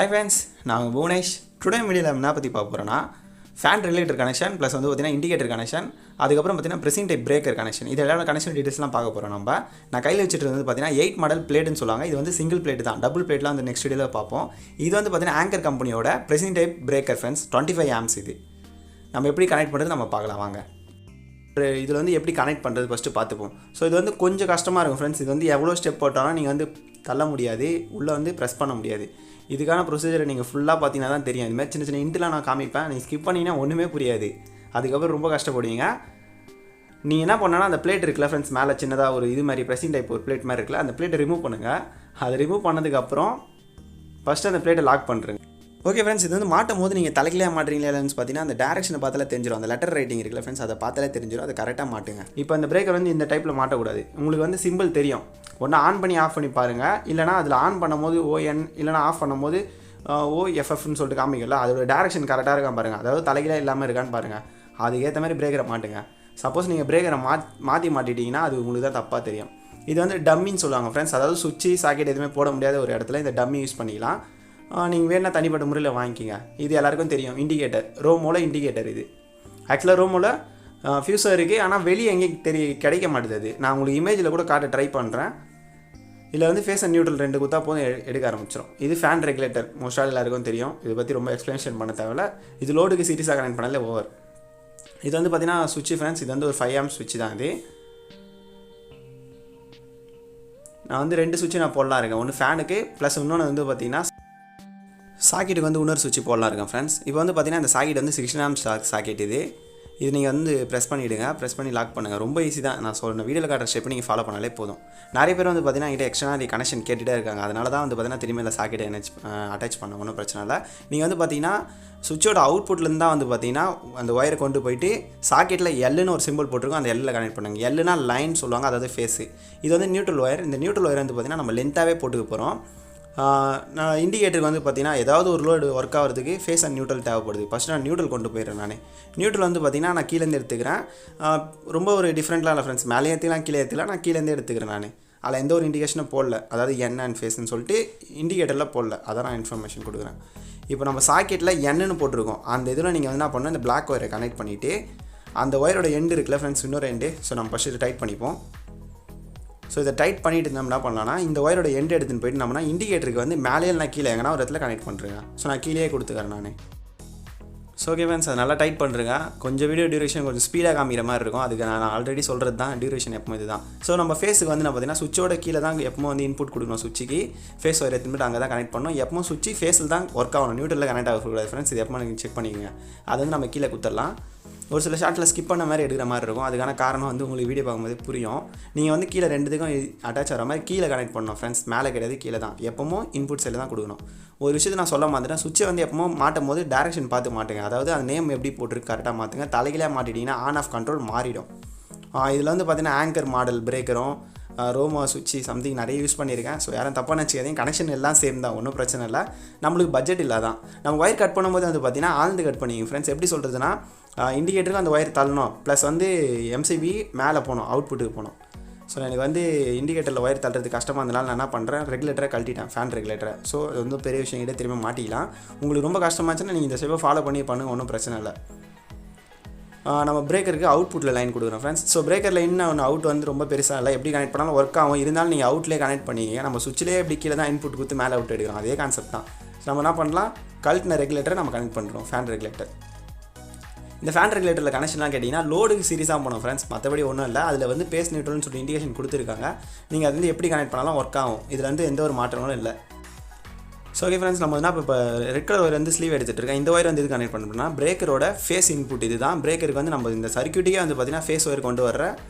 Hi friends, நான் Bhuvanesh. Today வீடியோவில் என்ன பற்றி பார்க்க போகிறோன்னா ஃபேன் ரிலேட்டர் கனெக்ஷன் ப்ளஸ் வந்து பார்த்தீங்கன்னா இண்டிகேட்டர் கனெக்ஷன், அதுக்கப்புறம் பார்த்தீங்கன்னா ப்ரெசிங் டைப் பிரேக்கர் கனெக்ஷன், இது எல்லா கனெக்ஷன் டீட்டெயில்ஸ்லாம் பார்க்க போகிறோம். நான் கையில் வச்சுட்டு வந்து பார்த்தீங்கன்னா 8 மாடல் பிளேட்டுன்னு சொல்லுவாங்க. இது வந்து சிங்கிள் பிளேட் தான், டபுள் பிளேட்லாம் வந்து நெக்ஸ்ட் வீடியோவில் பார்ப்போம். இது வந்து பார்த்தீங்கன்னா ஆங்கர் கம்பெனியோட ப்ரெசிங் டைப் பிரேக்கர் ஃப்ரெண்ட்ஸ், 25 amps. இது நம்ம எப்படி கனெக்ட் பண்ணுறது நம்ம பார்க்கலாம் வாங்க. இதில் வந்து எப்படி கனெக்ட் பண்ணுறது ஃபஸ்ட்டு பார்த்துப்போம். ஸோ இது வந்து கொஞ்சம் கஷ்டமாக இருக்கும் ஃப்ரெண்ட்ஸ். இது வந்து எவ்வளோ ஸ்டெப் போட்டாலும் நீங்கள் வந்து தள்ள முடியாது, உள்ளே வந்து ப்ரெஸ் பண்ண முடியாது. இதுக்கான ப்ரொசீஜரை நீங்கள் ஃபுல்லாக பார்த்தீங்கன்னா தான் தெரியும். இதுமாதிரி சின்ன சின்ன இன்ட்லாம் நான் காமிப்பேன், நீங்கள் ஸ்கிப் பண்ணிங்கன்னா ஒன்றுமே புரியாது. அதுக்கப்புறம் ரொம்ப கஷ்டப்படுவீங்க. நீங்கள் என்ன பண்ணால் அந்த பிளேட் இருக்குல்ல ஃப்ரெண்ட்ஸ், மேலே சின்னதாக ஒரு இது மாதிரி ப்ரெஸிங் டைப் ஒரு பிளேட் மாதிரி இருக்குல்ல, அந்த பிளேட்டை ரிமூவ் பண்ணுங்கள். அதை ரிமூவ் பண்ணதுக்கப்புறம் ஃபஸ்ட்டு அந்த பிளேட்டை லாக் பண்ணுறேங்க. ஓகே ஃப்ரெண்ட்ஸ், இது வந்து மாட்டும் போது நீங்கள் தலைக்கிலையாக மாட்டுறீங்களா இல்லைன்னு பார்த்தீங்கன்னா அந்த டேரக்ஷனை பார்த்தாலே தெரிஞ்சிடும். அந்த லெட்டர் ரைட்டிங் இருக்குல்ல ஃப்ரெண்ட்ஸ், அதை பார்த்தாலே தெரிஞ்சிடும். அதை கரெக்டாக மாட்டுங்க. இப்போ அந்த பிரேக்கர் வந்து இந்த டைப்பில் மாட்டக்கூடாது. உங்களுக்கு வந்து சிம்பிள் தெரியும். ஒன்று ஆன் பண்ணி ஆஃப் பண்ணி பாருங்கள், இல்லைனா அதில் ஆன் பண்ணும்போது ON, இல்லைனா ஆஃப் பண்ணும்போது OFFன்னு சொல்லிட்டு காமிக்கல, அதோட டேரக்ஷன் கரெக்டாக இருக்கான்னு பாருங்கள். அதாவது தலைக்கிலையாக இல்லாமல் இருக்கான்னு பாருங்கள். அதுக்கேற்ற மாதிரி பிரேக்கரை மாட்டுங்க. சப்போஸ் நீங்கள் பிரேக்கரை மாற்றி மாட்டிட்டீங்கன்னா அது உங்களுக்கு தான் தப்பாக தெரியும். இது வந்து டம்மின்னு சொல்லுவாங்க ஃப்ரெண்ட்ஸ். அதாவது சுவிட்சு சாக்கெட் எதுவுமே போட முடியாத ஒரு இடத்துல இந்த டம்மி யூஸ் பண்ணிக்கலாம். நீங்கள் வேணால் தனிப்பட்ட முறையில் வாங்கிக்கிங்க. இது எல்லாருக்கும் தெரியும். இண்டிகேட்டர், ரோமோவில் இண்டிகேட்டர். இது ஆக்சுவலாக ரோமோவில் ஃபியூஸர் இருக்குது, ஆனால் வெளியே எங்கேயும் கிடைக்க மாட்டேது. அது நான் உங்களுக்கு இமேஜில் கூட காட்ட ட்ரை பண்ணுறேன். இதில் வந்து ஃபேஸ் அண்ட் நியூட்ரல் 2 குத்தா போதும் எடுக்க ஆரம்பிச்சிடும். இது ஃபேன் ரெகுலேட்டர், மோஸ்ட்டாக எல்லாருக்கும் தெரியும். இதை பற்றி ரொம்ப எக்ஸ்ப்ளனேஷன் பண்ண தேவையில்ல. இது லோடுக்கு சீரியஸாக கனெக்ட் பண்ணல ஓவர். இது வந்து பார்த்தீங்கன்னா சுவிட்ச் ஃப்ரெண்ட்ஸ், இது வந்து ஒரு 5 amp சுவிட்ச் தான். இது நான் வந்து 2 சுவிட்சு நான் போடலாம் இருக்கேன். ஒன்று ஃபேனுக்கு ப்ளஸ் இன்னொன்று வந்து பார்த்தீங்கன்னா சாக்கெட்டுக்கு வந்து இன்னொரு சுவிட்ச் போடலாம் இருக்கேன் ஃப்ரெண்ட்ஸ். இப்போ வந்து பார்த்தீங்கன்னா இந்த சாக்கெட் வந்து 16 amp சாக்கெட். இது நீங்கள் வந்து ப்ரெஸ் பண்ணிவிடுங்க, ப்ரெஸ் பண்ணி லாக் பண்ணுங்கள். ரொம்ப ஈஸி தான். நான் சொல்கிறேன், வீடியோவில் காட்டுற ஸ்டெப் நீங்கள் ஃபாலோ பண்ணாலே போதும். நிறைய பேர் வந்து பார்த்தீங்கன்னா என்கிட்ட எக்ஸ்ட்ரா கனெக்ஷன் கேட்டுகிட்டே இருக்காங்க. அதனால தான் வந்து பார்த்தீங்கன்னா திரும்ப இல்லை சாக்கெட்டை அட்டாச் பண்ண ஒன்றும் பிரச்சனை இல்லை. நீங்கள் வந்து பார்த்தீங்கன்னா சுவிட்சோட அவுட்புட்லேருந்து தான் வந்து பார்த்தீங்கன்னா அந்த ஒயரை கொண்டு போயிட்டு சாக்கெட்டில் எல்லுன்னு ஒரு சிம்பிள் போட்டிருக்கோம், அந்த எல்லில் கனெக்ட் பண்ணுங்கள். எல்லுனா லைன் சொல்லுவாங்க, அதாவது ஃபேஸு. இது வந்து நியூட்ரல் ஒயர். இந்த நியூட்ரல் ஒயர் வந்து பார்த்தீங்கன்னா நம்ம லென்த்தாகவே போட்டுக்க போகிறோம். நான் இண்டிகேட்டருக்கு வந்து பார்த்தீங்கன்னா ஏதாவது ஒரு லோடு ஒர்க் ஆகிறதுக்கு ஃபேஸ் அண்ட் நியூட்ரல் தேவைப்படுது. ஃபஸ்ட்டு நான் நியூட்ரல் கொண்டு போயிடுறேன். நியூட்ரல் வந்து பார்த்தீங்கன்னா நான் கீழேருந்து எடுத்துக்கிறேன். ரொம்ப ஒரு டிஃப்ரெண்ட்லாம் இல்லை ஃப்ரெண்ட்ஸ். மேலே ஏற்றிலாம் கீழே ஏற்றிலாம், நான் கீழேருந்து எடுத்துக்கிறேன். அதில் எந்த ஒரு இண்டிகேஷனும் போடல, அதாவது என் அண்ட் ஃபேஸ்ன்னு சொல்லிட்டு இண்டிகேட்டரில் போடல. அதான் நான் இன்ஃபர்மேஷன் கொடுக்குறேன். இப்போ நம்ம சாக்கெட்டில் என்னன்னு போட்டிருக்கோம். அந்த இதில் நீங்கள் வந்து என்ன பண்ணணும், இந்த பிளாக் ஒயரை கனெக்ட் பண்ணிவிட்டு அந்த ஒயரோட எண்டு இருக்குல்ல ஃப்ரெண்ட்ஸ், இன்னொரு எண்டு. ஸோ நம்ம ஃபஸ்ட்டு டைட் பண்ணிப்போம். ஸோ இதை டைட் பண்ணிவிட்டு நம்ம என்ன பண்ணலாம்னா இந்த ஒயரோட எண்டு எடுத்துன்னு போயிட்டு நம்மனா இண்டிகேட்டருக்கு வந்து மேலே நான் கீழே எங்கன்னா ஒரு இடத்துல கனெக்ட் பண்ணுறேன். ஸோ நான் கீழே கொடுத்துக்கிறேன் நான். ஸோ ஓகே ஃப்ரெண்ட்ஸ், அதை நல்லா டைட் பண்ணுறேங்க. கொஞ்சம் வீடியோ டியூரேஷன் கொஞ்சம் ஸ்பீடாக காமிக்கிற மாதிரி இருக்கும். அதுக்கு நான் ஆல்ரெடி சொல்கிறது தான், டியூரேஷன் எப்போ இது தான். ஸோ நம்ம ஃபேஸுக்கு வந்து நான் பார்த்தீங்கன்னா சுவிட்சோட கீழே தான் எப்போ வந்து இன்புட் கொடுக்கணும். சுவிட்சுக்கு ஃபேஸ் ஒயர் எடுத்துட்டு அங்கே தான் கனெக்ட் பண்ணணும். எப்போ சுவிட்சு ஃபேஸில் தான் ஒர்க் ஆகணும், நியூட்ரலில் கனெக்ட் ஆகக்கூடாது ஃப்ரெண்ட்ஸ். இது எப்போ நீங்கள் செக் பண்ணிக்கோங்க. அதை வந்து நம்ம கீழே குத்தரலாம். ஒரு சில ஷார்ட்டில் ஸ்கிப் பண்ண மாதிரி எடுக்கிற மாதிரி இருக்கும். அதுக்கான காரணம் வந்து உங்களுக்கு வீடியோ பார்க்கும்போது புரியும். நீங்கள் வந்து கீழே 2த்துக்கும் அட்டாச் ஆகிற மாதிரி கீழே கனெக்ட் பண்ணணும் ஃப்ரெண்ட்ஸ். மேலே கிடையாது, கீழே தான். எப்பவும் இன்புட் சைடில் தான் கொடுக்கணும். ஒரு விஷயத்தை நான் சொல்ல மாட்டேன், சுவிட்சை வந்து எப்பவும் மாட்டும் போது டேரக்ஷன் பார்த்து மாட்டுங்க. அதாவது அந்த நேம் எப்படி போட்டுருக்கு கரெக்டாக மாற்றுங்க. தலைகீழாக மாட்டிட்டிங்கன்னா ஆன் ஆஃப் கண்ட்ரோல் மாறிடும். இதில் வந்து பார்த்தீங்கன்னா ஆங்கர் மாடல் பிரேக்கரும் ரோமா சுவிட்சு சம்திங் நிறைய யூஸ் பண்ணியிருக்கேன். ஸோ யாரும் தப்பாக நினச்சிக்காதீங்க. கனெக்ஷன் எல்லாம் சேம் தான், ஒன்றும் பிரச்சனை இல்லை. நம்மளுக்கு பட்ஜெட் இல்லை தான். நம்ம ஒயர் கட் பண்ணும்போது வந்து பார்த்தீங்கன்னா ஆழ்ந்து கட் பண்ணிங்க ஃப்ரெண்ட்ஸ். எப்படி சொல்கிறதுனா இண்டிகேட்டருக்கு அந்த ஒயர் தள்ளணும், ப்ளஸ் வந்து MCB மேலே போகணும், அவுட்புட்டுக்கு போகணும். ஸோ எனக்கு வந்து இண்டிகேட்டரில் ஒயர் தள்ளுறது கஷ்டமாக இருந்தனால நான் என்ன பண்ணுறேன், ரெகுலேட்டரை கழட்டிட்டேன், ஃபேன் ரெகுலேட்டரை. ஸோ அது வந்து பெரிய விஷயம் கிட்டே திரும்ப மாட்டிக்கலாம். உங்களுக்கு ரொம்ப கஷ்டமாச்சுன்னா நீங்கள் இந்த ஸ்டெப்பை ஃபாலோ பண்ணி பண்ணுங்கள், ஒன்றும் பிரச்சனை இல்லை. நம்ம பிரேக்கருக்கு அவுட்புட்டில் லைன் கொடுக்குறோம் ஃப்ரெண்ட்ஸ். ஸோ பிரேக்கரில் இன்னும் அவுட் வந்து ரொம்ப பெருசாக இல்லை, எப்படி கனெக்ட் பண்ணாலும் ஒர்க் ஆகும். இருந்தாலும் நீங்கள் அவுட்லேயே கனெக்ட் பண்ணிங்க. நம்ம சுவிட்சிலே எப்படி கீழே தான் இன்புட் கொடுத்து மேலே அவுட் எடுக்கிறோம், அதே கான்செப்ட் தான். ஸோ நம்ம என்ன பண்ணலாம், கழட்டின ரெகுலேட்டரை நம்ம கனெக்ட் பண்ணுறோம், ஃபேன் ரெகுலேட்டர். இந்த ஃபேன் ரெகுலேட்டரில் கனெக்ஷன்லாம் கேட்டிங்கன்னா லோடுக்கு சீரியஸாக போனோம் ஃப்ரெண்ட்ஸ், மற்றபடி ஒன்றும் இல்லை. அதில் வந்து பேஸ் நியூட்ரல்னு சொல்லி இண்டிகேஷன் கொடுத்துருக்காங்க. நீங்கள் அது வந்து எப்படி கனெக்ட் பண்ணாலும் ஒர்க் ஆகும். இதில் வந்து எந்த ஒரு மாற்றங்களும் இல்லை. ஸோ ஓகே ஃப்ரெண்ட்ஸ், நம்ம வந்து இப்போ ரெட் கலர் ஒயர் வந்து ஸ்லீவ் எடுத்துகிட்டு இருக்கேன். இந்த ஒயர் வந்து இது கனெக்ட் பண்ணணும்னா பிரேக்கரோட ஃபேஸ் இன்புட் இது தான். பிரேக்கருக்கு வந்து நம்ம இந்த சர்க்யூட்டுக்கே வந்து பார்த்தீங்கன்னா ஃபேஸ் ஒயர் கொண்டு வர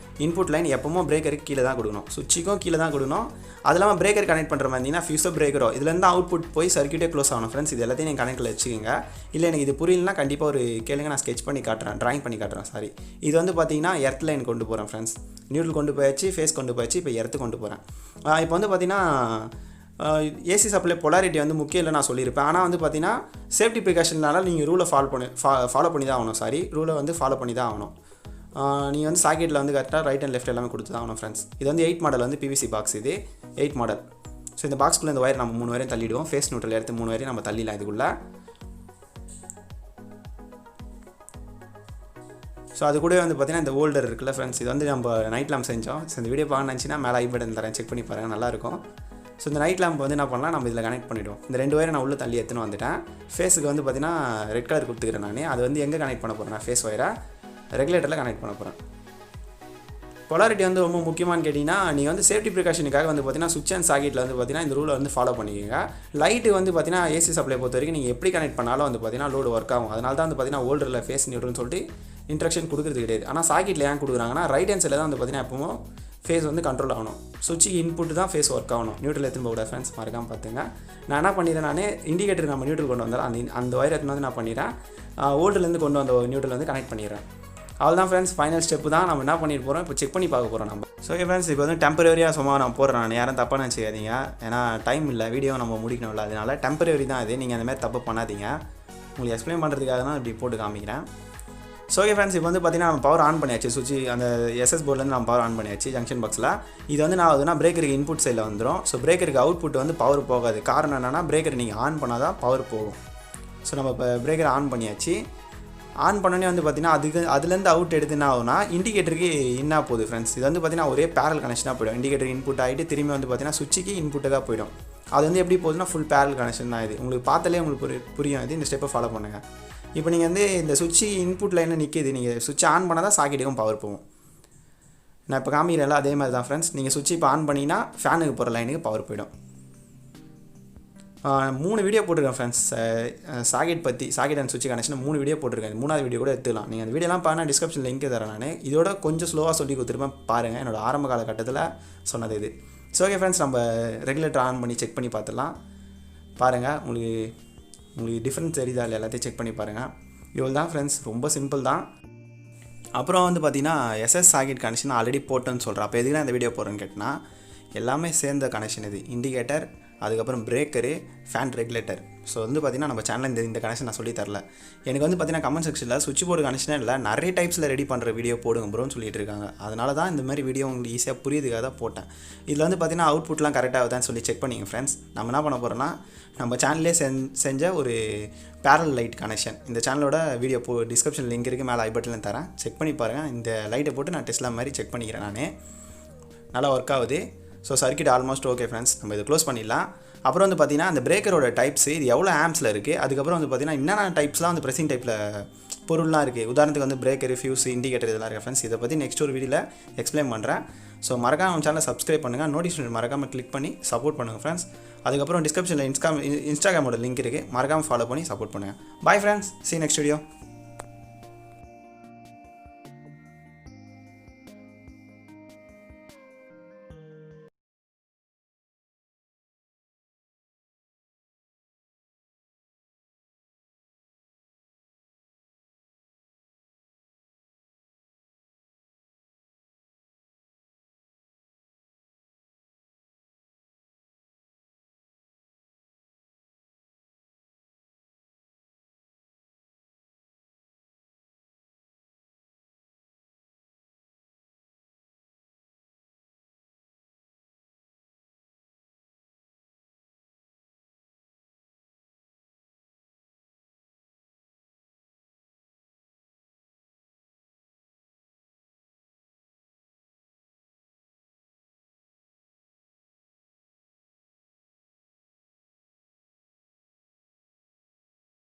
இன்புட் லைன் எப்பவும் பிரேக்கருக்கு கீழே தான் கொடுக்கணும், சுவிட்சுக்கும் கீழே தான் கொடுக்கணும். அது இல்லாமல் பிரேக்கர் கனெக்ட் பண்ணுற மாதிரி இருந்தீங்கன்னா ஃபியூஸோ பிரேக்கரோ இதுலேருந்து அவுட்புட் போய் சர்க்யூட்டே க்ளோஸ் ஆகணும் ஃப்ரெண்ட்ஸ். இது எல்லாத்தையும் நீங்கள் கனெக்டில் வச்சுக்கோங்க. இல்லை எனக்கு இது புரியலனா கண்டிப்பாக ஒரு கேளுங்க, நான் ஸ்கெச் பண்ணி காட்டுறேன், ட்ராயிங் பண்ணி காட்டுறேன். சாரி, இது வந்து பார்த்தீங்கன்னா எர்த் லைன் கொண்டு போகிறேன் ஃப்ரெண்ட்ஸ். நியூட்ரல் கொண்டு போயாச்சு, ஃபேஸ் கொண்டு போயாச்சு, இப்போ எர்த்து கொண்டு போகிறேன். இப்போ வந்து பார்த்தீங்கன்னா ஏசி சப்ளை பொலாரிட்டி வந்து முக்கியம் இல்லை நான் சொல்லியிருப்பேன். ஆனால் வந்து பார்த்தீங்கன்னா சேஃப்டி ப்ரிகாஷன்னால நீங்கள் ரூலை ஃபாலோ பண்ணி தான் ஆகணும். ரூலை வந்து ஃபாலோ பண்ணி தான் ஆகணும். நீங்கள் வந்து சாக்கெட்டில் வந்து கரெக்டாக ரைட் அண்ட் லெஃப்ட் எல்லாமே கொடுத்து தான் ஆகணும் ஃப்ரெண்ட்ஸ். இது வந்து 8 மாடல் வந்து PVC பாக்ஸ். இது 8 மாடல். ஸோ இந்த பாக்ஸ்க்குள்ளே இந்த ஒயர் நம்ம 3 வரையும் தள்ளிடுவோம். ஃபேஸ் நியூட்ரல் எடுத்து 3 வரையும் நம்ம தள்ளிடலாம் இதுக்குள்ளே. ஸோ அது கூட வந்து பார்த்தீங்கன்னா இந்த ஹோல்டர் இருக்குல்ல ஃப்ரெண்ட்ஸ், இது வந்து நம்ம நைட் லேம்ப் செஞ்சோம். ஸோ இந்த வீடியோ பார்க்கணுச்சுன்னா மேலே ஐ பட்டன் தரேன், செக் பண்ணி பாருங்கள், நல்லாயிருக்கும். ஸோ இந்த நைட் லேம்ப் வந்து என்ன பண்ணலாம், நம்ம இதில் கனெக்ட் பண்ணிவிடுவோம். இந்த 2 ஒயரை நான் உள்ளே தள்ளி எடுத்துன்னு வந்துட்டேன். ஃபேஸுக்கு வந்து பார்த்தீங்கன்னா ரெட் கலர் கொடுத்துக்கிறேன் நான். அது வந்து எங்கே கனெக்ட் பண்ண போகிறேன், ஃபேஸ் ஒயரை ரெகுலேட்டரில் கனெக்ட் பண்ண போகிறேன். பொலாரிட்டி வந்து ரொம்ப முக்கியமானு கேட்டிங்கன்னா, நீங்கள் வந்து சேஃப்டி ப்ரிகாஷனுக்காக வந்து பார்த்தீங்கன்னா சுவிட்ச் அண்ட் சாக்கெட்டில் வந்து பார்த்தீங்கன்னா இந்த ரூலை வந்து ஃபாலோ பண்ணிக்கோங்க. லைட்டு வந்து பார்த்தீங்கன்னா ஏசி சப்ளை பொறுத்த வரைக்கும் நீங்கள் எப்படி கனெக்ட் பண்ணாலும் வந்து பார்த்தீங்கன்னா லோடு ஒர்க் ஆகும். அதனால தான் வந்து பார்த்தீங்கன்னா ஹோல்டரில் ஃபேஸ் நியூட்ரல்னு சொல்லிட்டு இன்ஸ்ட்ரக்ஷன் கொடுக்குறது கிடையாது. ஆனால் சாக்கெட்டில் ஏன் கொடுக்குறாங்கன்னா, ரைட் ஹேண்ட் சைடில் தான் வந்து பார்த்தீங்கன்னா எப்பவும் ஃபேஸ் வந்து கண்ட்ரோல் ஆகணும். சுவிட்சுக்கு இன்புட் தான் ஃபேஸ் ஒர்க் ஆகணும். நியூட்ரல் எடுத்துன்னு போகக்கூடாது ஃப்ரெண்ட்ஸ், மறக்காமல் பார்த்துங்க. நான் என்ன பண்ணிடுறேன், நான் இண்டிகேட்டர் நம்ம நியூட்ரல் கொண்டு வந்தாலும் அந்த ஒயர் எடுத்துன்னு வந்து நான் பண்ணிடுறேன், ஹோல்டர்லேருந்து கொண்டு வந்த நியூட்ரல் வந்து கனெக்ட் பண்ணிடுறேன். அவ்வளோதான் ஃப்ரெண்ட்ஸ், ஃபைனல் ஸ்டெப்பு தான். நம்ம என்ன பண்ணிட்டு போகிறோம், இப்போ செக் பண்ணி பார்க்க போகிறோம் நம்ம. ஸோ ஓகே ஃப்ரெண்ட்ஸ், இப்போ வந்து டெம்பரரியாக சும்மா நான் போடுறேன். நான் யாரும் தப்பாக நினச்சிக்காதீங்க, ஏன்னா டைம் இல்லை, வீடியோ நம்ம முடிக்கணும்ல, அதனால டெம்பரரி தான் அது. நீங்கள் அந்தமாதிரி தப்பு பண்ணாதீங்க. உங்களுக்கு எக்ஸ்பிளைன் பண்ணுறதுக்காக தான் இப்படி போட்டு காமிக்கிறேன். ஸோ ஓகே ஃப்ரெண்ட்ஸ், இப்போ வந்து பார்த்தீங்கன்னா நம்ம பவர் ஆன் பண்ணியாச்சு. சுவிட்ச் அந்த எஸ்எஸ் போர்ட்லேருந்து நம்ம பவர் ஆன் பண்ணியாச்சு ஜங்ஷன் பாக்ஸில். இது வந்து நான் அதுனா பிரேக்கருக்கு இன்புட் சைடில் வந்துடும். ஸோ பிரேக்கருக்கு அவுட்புட் வந்து பவர் போகாது. காரணம் என்னென்னா, பிரேக்கர் நீங்கள் ஆன் பண்ணால் தான் பவர் போகும். ஸோ நம்ம இப்போ பிரேக்கரை ஆன் பண்ணியாச்சு. ஆன் பண்ணோன்னே வந்து பார்த்தீங்கன்னா அதுலேருந்து அவுட் எடுத்து என்ன ஆகுனா, இண்டிகேட்டருக்கு என்ன போகுது ஃப்ரெண்ட்ஸ், இது வந்து பார்த்தீங்கன்னா ஒரே பேரல் கனெக்ஷனாக போய்டும். இண்டிகேட்டர் இன்புட் ஆகிட்டு திரும்பி வந்து பார்த்தீங்கன்னா சுவிட்சுக்கு இன்புட்டாக போய்டும். அது வந்து எப்படி போகுதுன்னா ஃபுல் பேரல் கனெக்ஷன் தான். இது உங்களுக்கு பார்த்தாலே உங்களுக்கு புரியும். இது இந்த ஸ்டெப்பை ஃபாலோ பண்ணுங்கள். இப்போ நீங்கள் வந்து இந்த சுவிட்சு இன்புட் லைனில் நிற்கிது, நீங்கள் சுவிட்ச் ஆன் பண்ணால் தான் சாக்கெட்டுக்கும் பவர் போகும். நான் இப்போ காமிக்கிறேன்ல, அதே மாதிரி தான் ஃப்ரெண்ட்ஸ். நீங்கள் சுவிட்ச் இப்போ ஆன் பண்ணிங்கன்னா ஃபேனுக்கு போகிற லைனுக்கு பவர் போய்டும். 3 வீடியோ போட்டிருக்கேன் ஃப்ரெண்ட்ஸ், சாக்கெட் பற்றி, சாக்கெட் அண்ட் சுவிட்ச் கனெக்ஷன் 3 வீடியோ போட்டிருக்கேன். 3வது வீடியோ கூட எடுத்துக்கலாம். நீங்கள் அந்த வீடியோலாம் பார்த்தா டிஸ்கிரிப்ஷன் லிங்க் தரேன் நான். இதோட கொஞ்சம் ஸ்லோவாக சொல்லி கொடுத்துருப்பேன் பாருங்கள், என்னோடய ஆரம்ப காலகட்டத்தில் சொன்னது இது. ஸோ ஓகே ஃப்ரெண்ட்ஸ், நம்ம ரெகுலேட்டர் ஆன் பண்ணி செக் பண்ணி பார்த்துடலாம். பாருங்கள், உங்களுக்கு டிஃப்ரென்ஸ் தெரியுதா இல்லை எல்லாத்தையும் செக் பண்ணி பாருங்கள். இவ்வளோ தான் ஃப்ரெண்ட்ஸ், ரொம்ப சிம்பிள் தான். அப்புறம் வந்து பார்த்தீங்கன்னா எஸ்எஸ் சாக்கெட் கனெக்ஷன் ஆல்ரெடி போட்டேன்னு சொல்கிறேன். அப்போ எதுக்குன்னா இந்த வீடியோ போடுறேன்னு கேட்டினா, எல்லாமே சேர்ந்த கனெக்ஷன் இது. இண்டிகேட்டர், அதுக்கப்புறம் பிரேக்கரு, ஃபேன் ரெகுலேட்டர். ஸோ வந்து பார்த்தீங்கன்னா நம்ம சேனலில் இந்த கனெக்ஷன் நான் சொல்லி தரல. எனக்கு வந்து பார்த்தீங்கன்னா கமெண்ட் செக்ஷனில் சுவிட்ச் போர்டு கனெக்ஷனே இல்லை, நிறைய டைப்ஸில் ரெடி பண்ணுற வீடியோ போடுங்க ப்ரோன்னு சொல்லிட்டு இருக்காங்க. அதனால தான் இந்த மாதிரி வீடியோ உங்களுக்கு ஈஸியாக புரியுதுக்காக தான் போட்டேன். இதில் வந்து பார்த்தீங்கன்னா அவுட்புட்லாம் கரெக்டாக ஆகுதான்னு சொல்லி செக் பண்ணிங்க ஃப்ரெண்ட்ஸ். நம்ம என்ன பண்ண போகிறோன்னா, நம்ம சேனல்லே செஞ்ச ஒரு பேரல் லைட் கனெக்ஷன். இந்த சேனலோட வீடியோ டிஸ்கிரிப்ஷன் லிங்க் இருக்குது, மேலே ஐ பட்டனில் தரேன், செக் பண்ணி பாருங்கள். இந்த லைட்டை போட்டு நான் டெஸ்ட்லாம் மாதிரி செக் பண்ணிக்கிறேன். நான் நல்லா ஒர்க் ஆகுது. So circuit almost okay friends, நம்ம இதை க்ளோஸ் பண்ணிடலாம். அப்புறம் வந்து பார்த்தீங்கன்னா அந்த பிரேக்கரோட டைப்ஸ், இது எவ்வளோ ஆம்ஸில் இருக்குது, அதுக்கப்புறம் வந்து பார்த்தீங்கன்னா என்னென்ன டைப்ஸ்லாம் வந்து ப்ரெஸிங் டைப்பில் பொருள்லாம் இருக்குது. உதாரணத்துக்கு வந்து பிரேக்கர், ஃபியூஸ், இண்டிகேட்டர் இதெல்லாம் இருக்குது ஃப்ரெண்ட்ஸ். இதை பற்றி நெக்ஸ்ட் ஒரு வீடியோவில் எக்ஸ்பிளைன் பண்ணுறேன். ஸோ மறக்காம நம்ம சேனலை சப்ஸ்கிரைப் பண்ணுங்கள், நோட்டிஃபிகேஷன் மறக்காமல் கிளிக் பண்ணி சப்போர்ட் பண்ணுங்கள் ஃப்ரெண்ட்ஸ். அதுக்கப்புறம் டிஸ்கிரிப்ஷனில் இன்ஸ்டாகிராமோட லிங்க் இருக்குது, மறக்காமல் ஃபாலோ பண்ணி சப்போர்ட் பண்ணுங்கள். Bye friends, see you next video.